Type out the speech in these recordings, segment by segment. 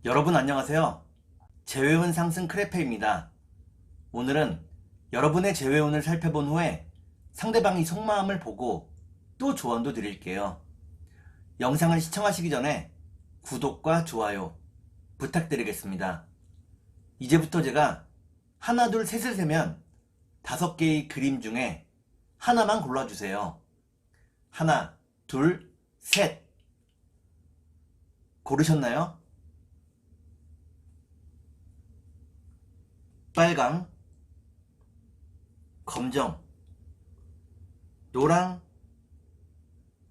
여러분 안녕하세요. 재회운 상승 크레페입니다. 오늘은 여러분의 재회운을 살펴본 후에 상대방이 속마음을 보고 또 조언도 드릴게요. 영상을 시청하시기 전에 구독과 좋아요 부탁드리겠습니다. 이제부터 제가 하나 둘 셋을 세면 5개의 그림 중에 하나만 골라주세요. 하나, 둘, 셋. 고르셨나요? 빨강, 검정, 노랑,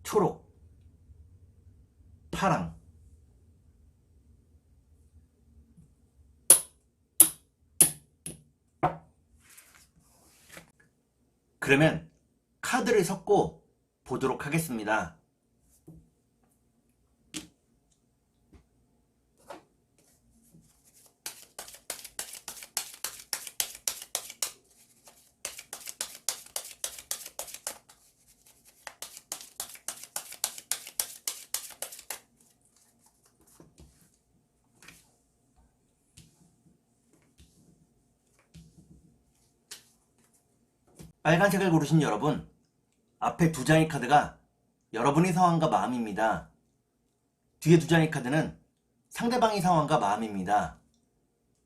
초록, 파랑. 그러면 카드를 섞고 보도록 하겠습니다. 빨간색을 고르신 여러분, 앞에 2장의 카드가 여러분의 상황과 마음입니다. 뒤에 2장의 카드는 상대방의 상황과 마음입니다.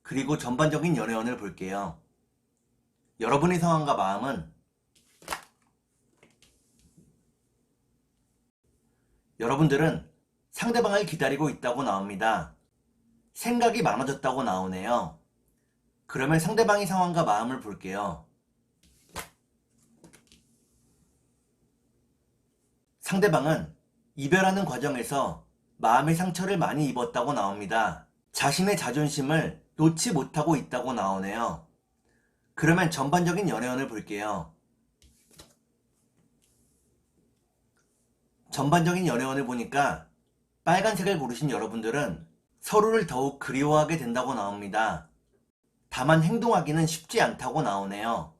그리고 전반적인 연애운을 볼게요. 여러분의 상황과 마음은 여러분들은 상대방을 기다리고 있다고 나옵니다. 생각이 많아졌다고 나오네요. 그러면 상대방의 상황과 마음을 볼게요. 상대방은 이별하는 과정에서 마음의 상처를 많이 입었다고 나옵니다. 자신의 자존심을 놓지 못하고 있다고 나오네요. 그러면 전반적인 연애운을 볼게요. 전반적인 연애운을 보니까 빨간색을 고르신 여러분들은 서로를 더욱 그리워하게 된다고 나옵니다. 다만 행동하기는 쉽지 않다고 나오네요.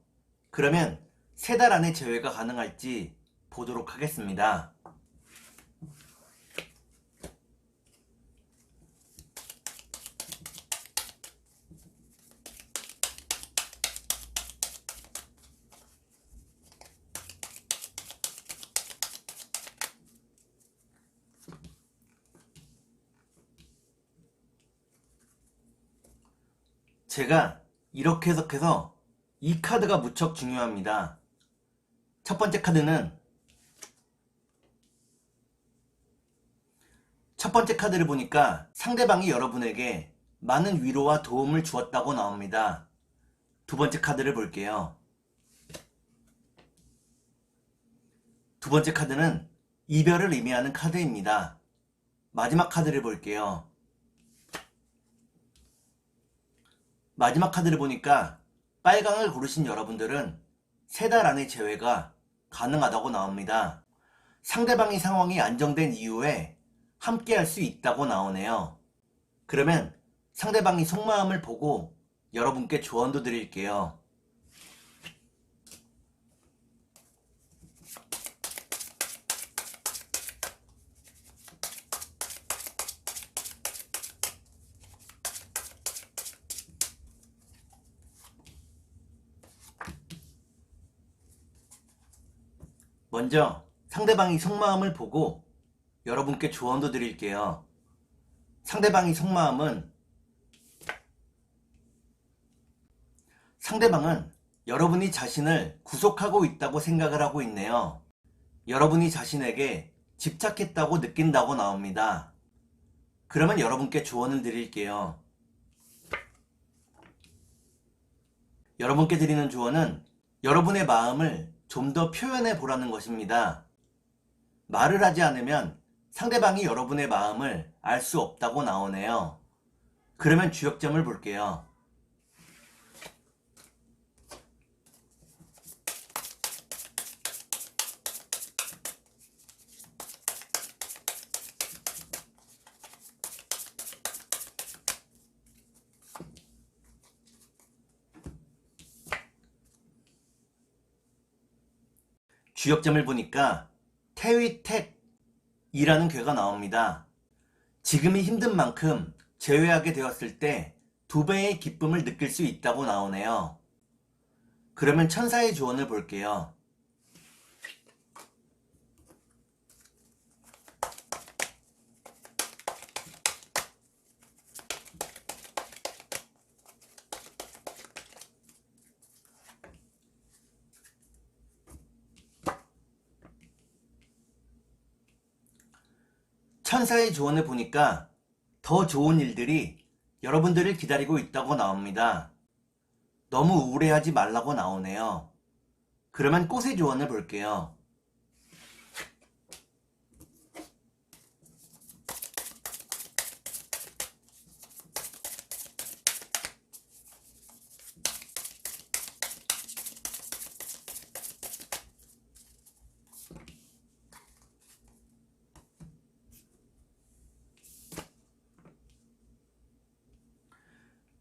그러면 3달 안에 재회가 가능할지 보도록 하겠습니다. 제가 이렇게 해석해서 이 카드가 무척 중요합니다. 첫 번째 카드를 보니까 상대방이 여러분에게 많은 위로와 도움을 주었다고 나옵니다. 2번째 카드를 볼게요. 2번째 카드는 이별을 의미하는 카드입니다. 마지막 카드를 볼게요. 마지막 카드를 보니까 빨강을 고르신 여러분들은 3달 안에 재회가 가능하다고 나옵니다. 상대방의 상황이 안정된 이후에 함께 할 수 있다고 나오네요. 그러면 상대방이 속마음을 보고 여러분께 조언도 드릴게요. 먼저 상대방이 속마음을 보고 여러분께 조언도 드릴게요. 상대방은 여러분이 자신을 구속하고 있다고 생각을 하고 있네요. 여러분이 자신에게 집착했다고 느낀다고 나옵니다. 그러면 여러분께 조언을 드릴게요. 여러분께 드리는 조언은 여러분의 마음을 좀 더 표현해 보라는 것입니다. 말을 하지 않으면 상대방이 여러분의 마음을 알 수 없다고 나오네요. 그러면 주역점을 볼게요. 주역점을 보니까 태위택이라는 괴가 나옵니다. 지금이 힘든 만큼 제외하게 되었을 때 2배의 기쁨을 느낄 수 있다고 나오네요. 그러면 천사의 조언을 볼게요. 천사의 조언을 보니까 더 좋은 일들이 여러분들을 기다리고 있다고 나옵니다. 너무 우울해하지 말라고 나오네요. 그러면 꽃의 조언을 볼게요.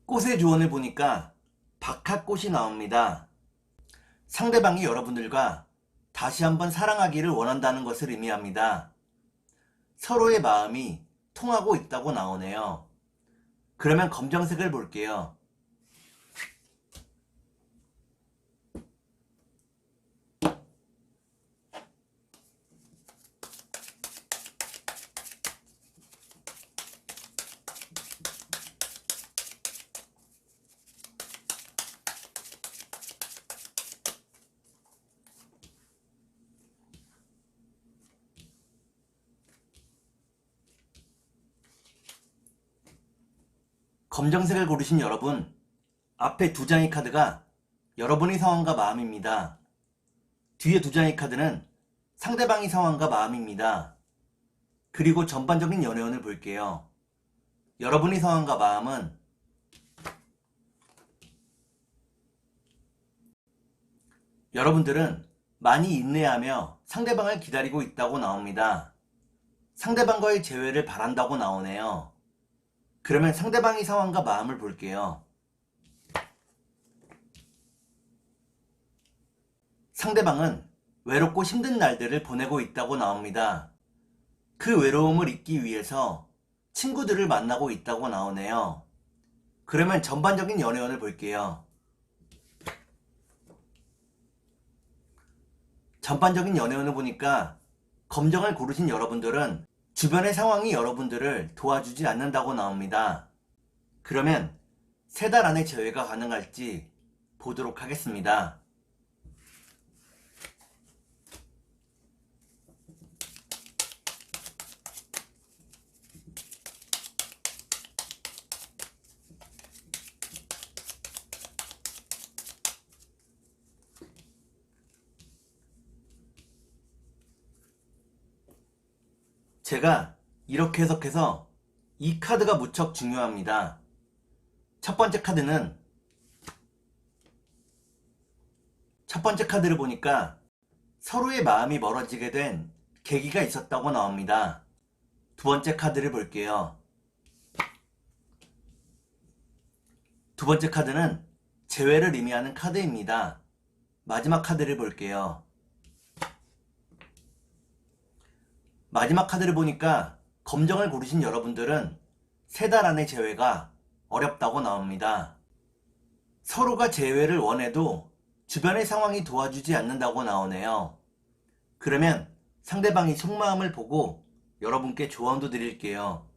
꽃의 조언을 보니까 박하꽃이 나옵니다. 상대방이 여러분들과 다시 한번 사랑하기를 원한다는 것을 의미합니다. 서로의 마음이 통하고 있다고 나오네요. 그러면 검정색을 볼게요. 검정색을 고르신 여러분, 앞에 2장의 카드가 여러분의 상황과 마음입니다. 뒤에 2장의 카드는 상대방의 상황과 마음입니다. 그리고 전반적인 연애운을 볼게요. 여러분의 상황과 마음은 여러분들은 많이 인내하며 상대방을 기다리고 있다고 나옵니다. 상대방과의 재회를 바란다고 나오네요. 그러면 상대방의 상황과 마음을 볼게요. 상대방은 외롭고 힘든 날들을 보내고 있다고 나옵니다. 그 외로움을 잊기 위해서 친구들을 만나고 있다고 나오네요. 그러면 전반적인 연애운을 볼게요. 전반적인 연애운을 보니까 검정을 고르신 여러분들은 주변의 상황이 여러분들을 도와주지 않는다고 나옵니다. 그러면 3달 안에 재회가 가능할지 보도록 하겠습니다. 제가 이렇게 해석해서 이 카드가 무척 중요합니다. 첫 번째 카드를 보니까 서로의 마음이 멀어지게 된 계기가 있었다고 나옵니다. 2번째 카드를 볼게요. 2번째 카드는 재회를 의미하는 카드입니다. 마지막 카드를 볼게요. 마지막 카드를 보니까 검정을 고르신 여러분들은 3달 안의 재회가 어렵다고 나옵니다. 서로가 재회를 원해도 주변의 상황이 도와주지 않는다고 나오네요. 그러면 상대방이 속마음을 보고 여러분께 조언도 드릴게요.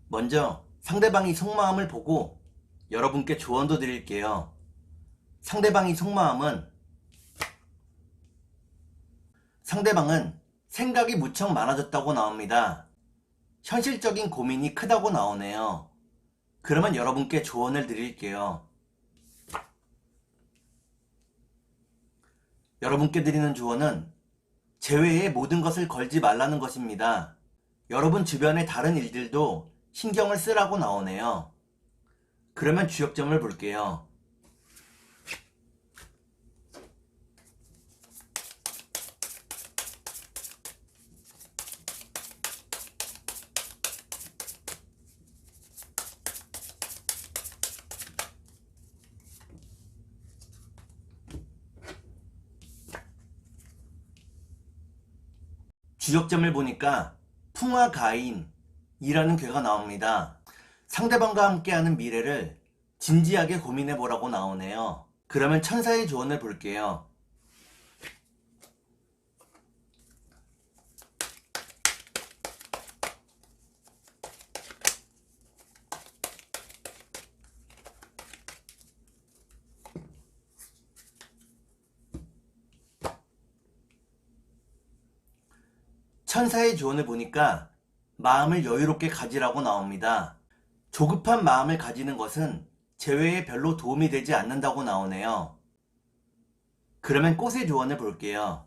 먼저 상대방이 속마음을 보고 여러분께 조언도 드릴게요. 상대방은 생각이 무척 많아졌다고 나옵니다. 현실적인 고민이 크다고 나오네요. 그러면 여러분께 조언을 드릴게요. 여러분께 드리는 조언은 재회에 모든 것을 걸지 말라는 것입니다. 여러분 주변의 다른 일들도 신경을 쓰라고 나오네요. 그러면 주역점을 볼게요. 주역점을 보니까 풍화가인이라는 괴가 나옵니다. 상대방과 함께하는 미래를 진지하게 고민해 보라고 나오네요. 그러면 천사의 조언을 볼게요. 천사의 조언을 보니까 마음을 여유롭게 가지라고 나옵니다. 조급한 마음을 가지는 것은 재회에 별로 도움이 되지 않는다고 나오네요. 그러면 꽃의 조언을 볼게요.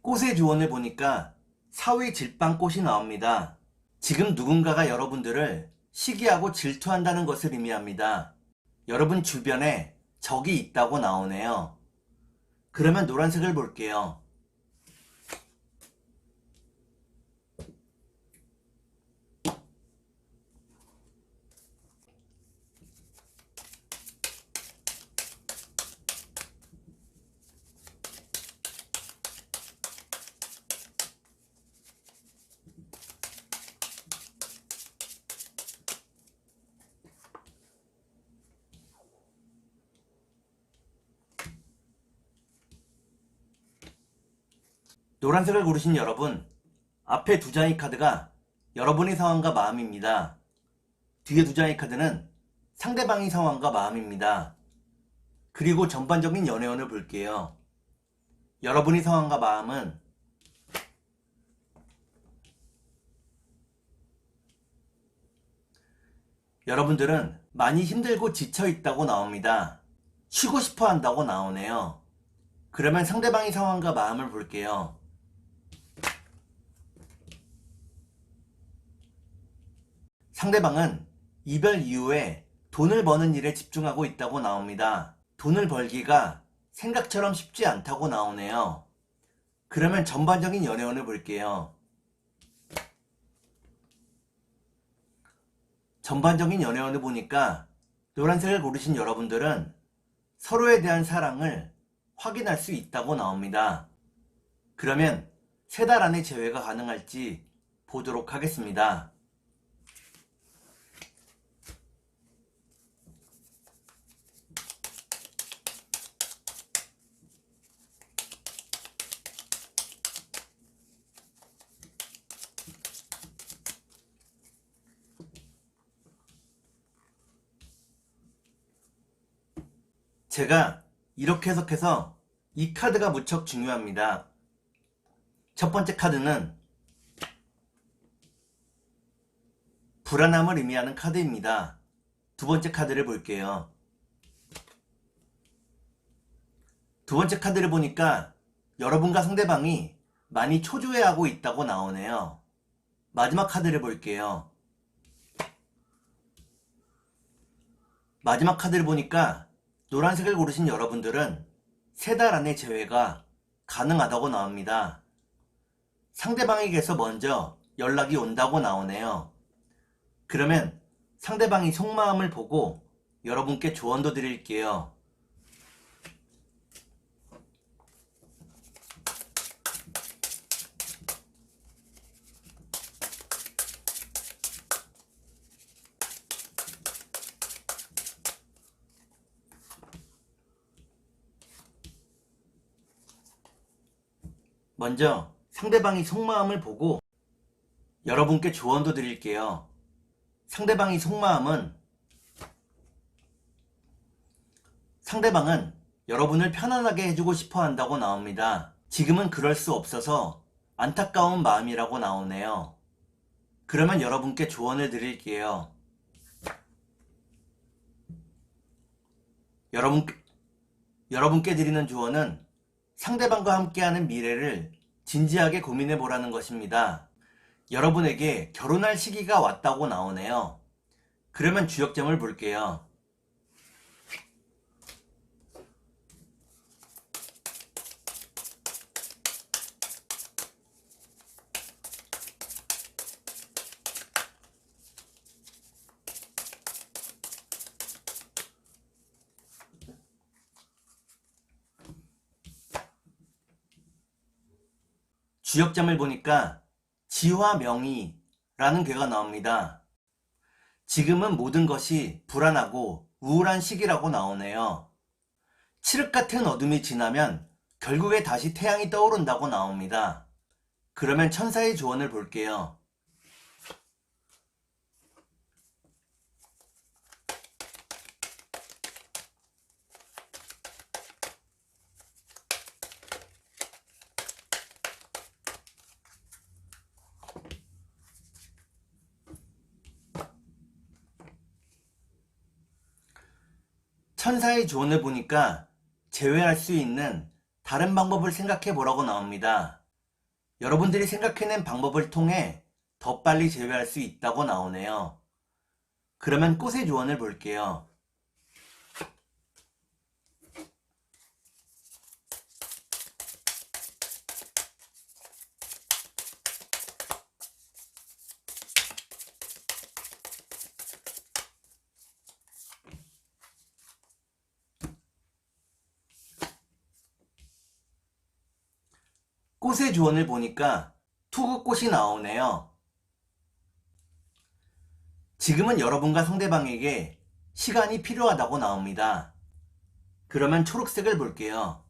꽃의 조언을 보니까 사위 질방꽃이 나옵니다. 지금 누군가가 여러분들을 시기하고 질투한다는 것을 의미합니다. 여러분 주변에 적이 있다고 나오네요. 그러면 노란색을 볼게요. 노란색을 고르신 여러분, 앞에 두 장의 카드가 여러분의 상황과 마음입니다. 뒤에 두 장의 카드는 상대방의 상황과 마음입니다. 그리고 전반적인 연애운을 볼게요. 여러분의 상황과 마음은 여러분들은 많이 힘들고 지쳐 있다고 나옵니다. 쉬고 싶어 한다고 나오네요. 그러면 상대방의 상황과 마음을 볼게요. 상대방은 이별 이후에 돈을 버는 일에 집중하고 있다고 나옵니다. 돈을 벌기가 생각처럼 쉽지 않다고 나오네요. 그러면 전반적인 연애운을 볼게요. 전반적인 연애운을 보니까 노란색을 고르신 여러분들은 서로에 대한 사랑을 확인할 수 있다고 나옵니다. 그러면 3달 안에 재회가 가능할지 보도록 하겠습니다. 제가 이렇게 해석해서 이 카드가 무척 중요합니다. 첫 번째 카드는 불안함을 의미하는 카드입니다. 두 번째 카드를 볼게요. 두 번째 카드를 보니까 여러분과 상대방이 많이 초조해하고 있다고 나오네요. 마지막 카드를 볼게요. 마지막 카드를 보니까 노란색을 고르신 여러분들은 3달 안에 재회가 가능하다고 나옵니다. 상대방에게서 먼저 연락이 온다고 나오네요. 그러면 상대방이 속마음을 보고 여러분께 조언도 드릴게요. 먼저 상대방이 속마음을 보고 여러분께 조언도 드릴게요. 상대방의 속마음은 상대방은 여러분을 편안하게 해주고 싶어 한다고 나옵니다. 지금은 그럴 수 없어서 안타까운 마음이라고 나오네요. 그러면 여러분께 조언을 드릴게요. 여러분께 드리는 조언은 상대방과 함께하는 미래를 진지하게 고민해 보라는 것입니다. 여러분에게 결혼할 시기가 왔다고 나오네요. 그러면 주역점을 볼게요. 주역점을 보니까 지화 명의라는 괴가 나옵니다. 지금은 모든 것이 불안하고 우울한 시기라고 나오네요. 칠흑 같은 어둠이 지나면 결국에 다시 태양이 떠오른다고 나옵니다. 그러면 천사의 조언을 볼게요. 천사의 조언을 보니까 제외할 수 있는 다른 방법을 생각해 보라고 나옵니다. 여러분들이 생각해낸 방법을 통해 더 빨리 제외할 수 있다고 나오네요. 그러면 꽃의 조언을 볼게요. 꽃의 조언을 보니까 투구꽃이 나오네요. 지금은 여러분과 상대방에게 시간이 필요하다고 나옵니다. 그러면 초록색을 볼게요.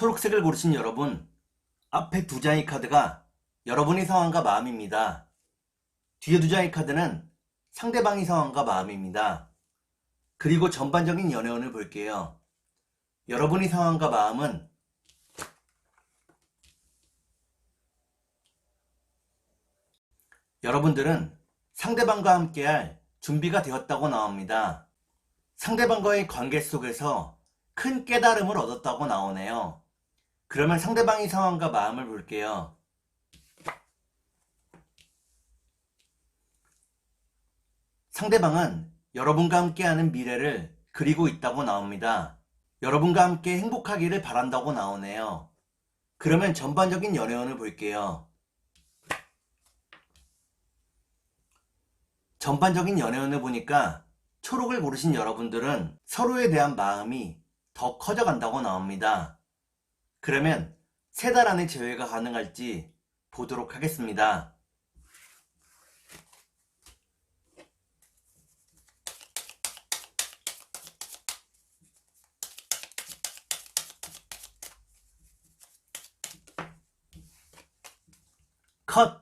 초록색을 고르신 여러분, 앞에 두 장의 카드가 여러분의 상황과 마음입니다. 뒤에 두 장의 카드는 상대방의 상황과 마음입니다. 그리고 전반적인 연애운을 볼게요. 여러분의 상황과 마음은 여러분들은 상대방과 함께할 준비가 되었다고 나옵니다. 상대방과의 관계 속에서 큰 깨달음을 얻었다고 나오네요. 그러면 상대방의 상황과 마음을 볼게요. 상대방은 여러분과 함께하는 미래를 그리고 있다고 나옵니다. 여러분과 함께 행복하기를 바란다고 나오네요. 그러면 전반적인 연애운을 볼게요. 전반적인 연애운을 보니까 초록을 고르신 여러분들은 서로에 대한 마음이 더 커져간다고 나옵니다. 그러면 3달 안에 제외가 가능할지 보도록 하겠습니다. 컷!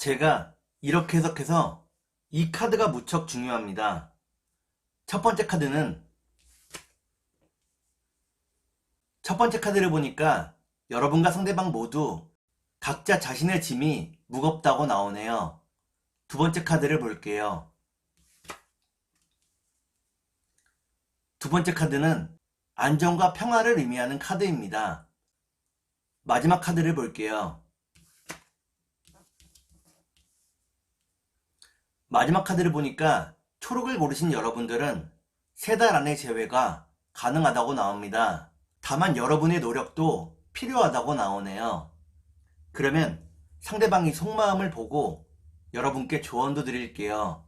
제가 이렇게 해석해서 이 카드가 무척 중요합니다. 첫 번째 카드를 보니까 여러분과 상대방 모두 각자 자신의 짐이 무겁다고 나오네요. 두 번째 카드를 볼게요. 두 번째 카드는 안정과 평화를 의미하는 카드입니다. 마지막 카드를 볼게요. 마지막 카드를 보니까 초록을 고르신 여러분들은 3달 안에 제외가 가능하다고 나옵니다. 다만 여러분의 노력도 필요하다고 나오네요. 그러면 상대방이 속마음을 보고 여러분께 조언도 드릴게요.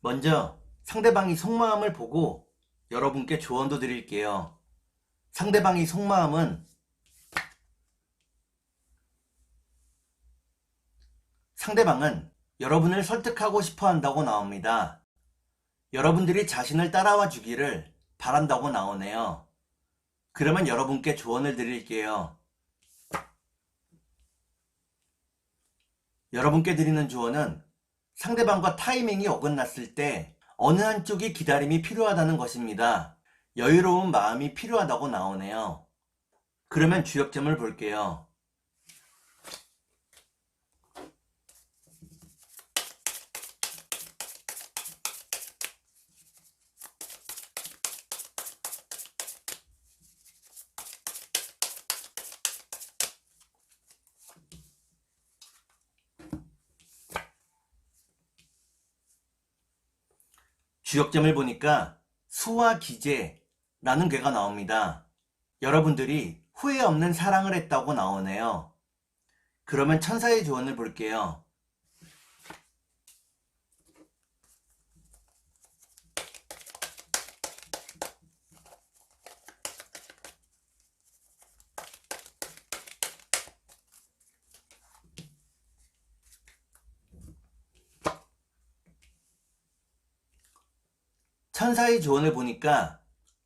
먼저 상대방이 속마음을 보고 여러분께 조언도 드릴게요. 상대방의 속마음은 상대방은 여러분을 설득하고 싶어 한다고 나옵니다. 여러분들이 자신을 따라와 주기를 바란다고 나오네요. 그러면 여러분께 조언을 드릴게요. 여러분께 드리는 조언은 상대방과 타이밍이 어긋났을 때 어느 한쪽이 기다림이 필요하다는 것입니다. 여유로운 마음이 필요하다고 나오네요. 그러면 주역점을 볼게요. 주역점을 보니까 수와 기재라는 괴가 나옵니다. 여러분들이 후회 없는 사랑을 했다고 나오네요. 그러면 천사의 조언을 볼게요. 천사의 조언을 보니까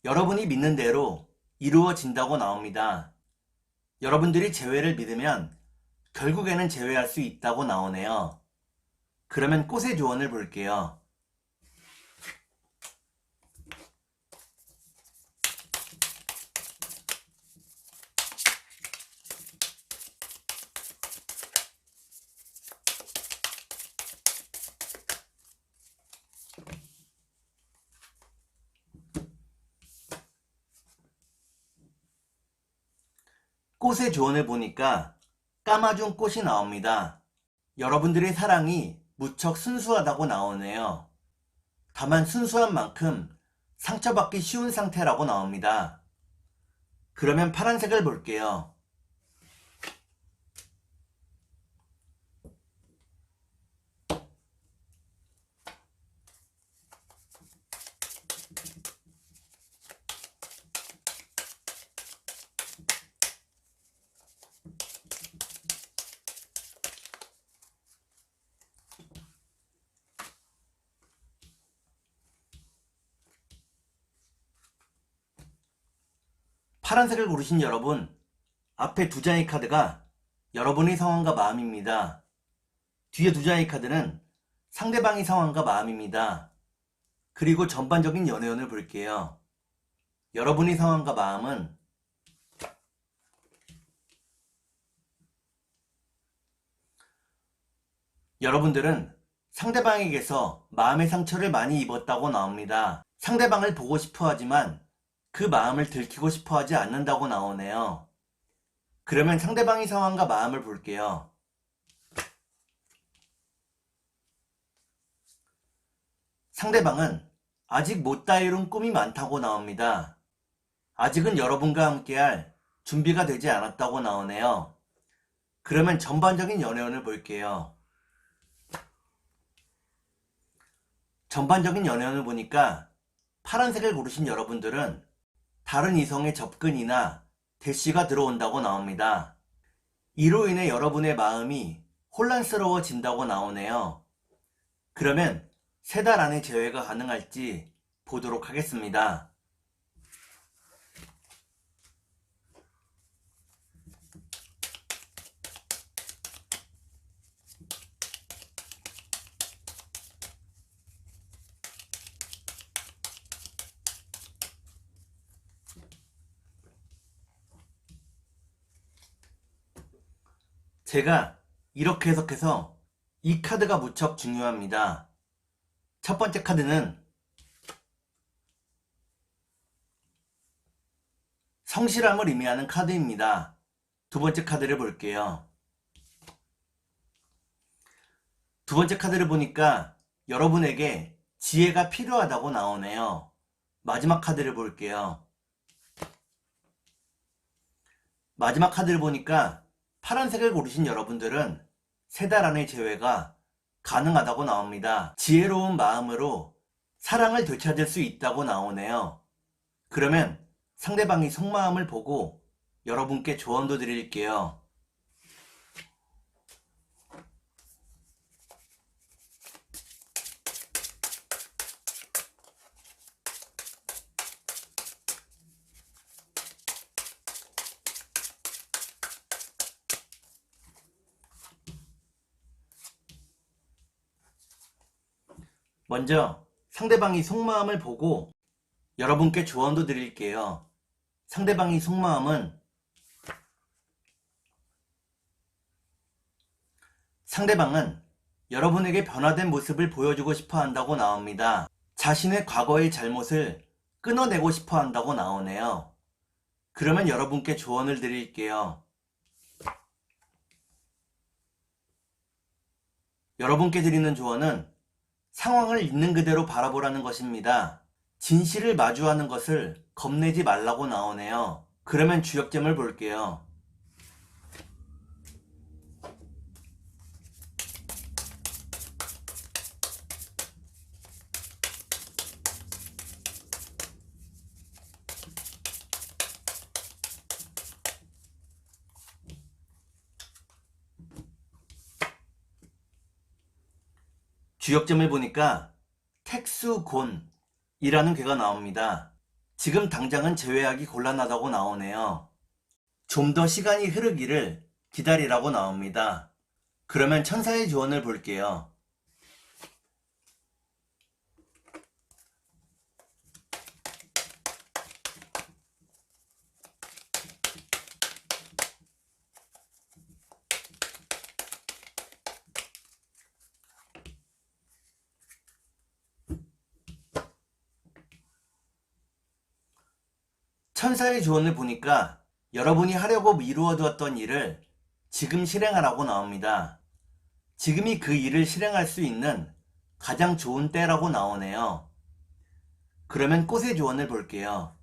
여러분이 믿는 대로 이루어진다고 나옵니다. 여러분들이 재회를 믿으면 결국에는 재회할 수 있다고 나오네요. 그러면 꽃의 조언을 볼게요. 꽃의 조언을 보니까 까마준 꽃이 나옵니다. 여러분들의 사랑이 무척 순수하다고 나오네요. 다만 순수한 만큼 상처받기 쉬운 상태라고 나옵니다. 그러면 파란색을 볼게요. 파란색을 고르신 여러분, 앞에 두 장의 카드가 여러분의 상황과 마음입니다. 뒤에 두 장의 카드는 상대방의 상황과 마음입니다. 그리고 전반적인 연애운을 볼게요. 여러분의 상황과 마음은 여러분들은 상대방에게서 마음의 상처를 많이 입었다고 나옵니다. 상대방을 보고 싶어 하지만 그 마음을 들키고 싶어 하지 않는다고 나오네요. 그러면 상대방의 상황과 마음을 볼게요. 상대방은 아직 못 이룬 꿈이 많다고 나옵니다. 아직은 여러분과 함께할 준비가 되지 않았다고 나오네요. 그러면 전반적인 연애운을 볼게요. 전반적인 연애운을 보니까 파란색을 고르신 여러분들은 다른 이성의 접근이나 대시가 들어온다고 나옵니다. 이로 인해 여러분의 마음이 혼란스러워진다고 나오네요. 그러면 3달 안에 재회가 가능할지 보도록 하겠습니다. 제가 이렇게 해석해서 이 카드가 무척 중요합니다. 첫 번째 카드는 성실함을 의미하는 카드입니다. 두 번째 카드를 볼게요. 두 번째 카드를 보니까 여러분에게 지혜가 필요하다고 나오네요. 마지막 카드를 볼게요. 마지막 카드를 보니까 파란색을 고르신 여러분들은 3달 안의 재회가 가능하다고 나옵니다. 지혜로운 마음으로 사랑을 되찾을 수 있다고 나오네요. 그러면 상대방의 속마음을 보고 여러분께 조언도 드릴게요. 먼저 상대방이 속마음을 보고 여러분께 조언도 드릴게요. 상대방이 속마음은 상대방은 여러분에게 변화된 모습을 보여주고 싶어 한다고 나옵니다. 자신의 과거의 잘못을 끊어내고 싶어 한다고 나오네요. 그러면 여러분께 조언을 드릴게요. 여러분께 드리는 조언은 상황을 있는 그대로 바라보라는 것입니다. 진실을 마주하는 것을 겁내지 말라고 나오네요. 그러면 주역점을 볼게요. 주역점을 보니까 택수곤이라는 괴가 나옵니다. 지금 당장은 제외하기 곤란하다고 나오네요. 좀 더 시간이 흐르기를 기다리라고 나옵니다. 그러면 천사의 조언을 볼게요. 천사의 조언을 보니까 여러분이 하려고 미루어두었던 일을 지금 실행하라고 나옵니다. 지금이 그 일을 실행할 수 있는 가장 좋은 때라고 나오네요. 그러면 꽃의 조언을 볼게요.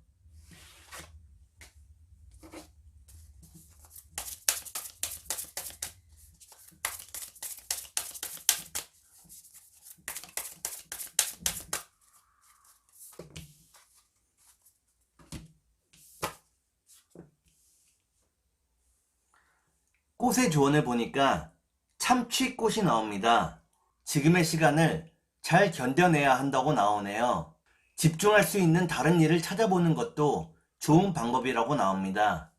꽃의 조언을 보니까 참치꽃이 나옵니다. 지금의 시간을 잘 견뎌내야 한다고 나오네요. 집중할 수 있는 다른 일을 찾아보는 것도 좋은 방법이라고 나옵니다.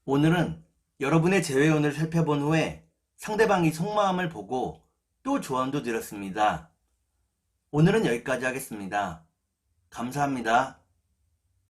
오늘은 여러분의 재회운을 살펴본 후에 상대방이 속마음을 보고 또 조언도 드렸습니다. 오늘은 여기까지 하겠습니다. 감사합니다.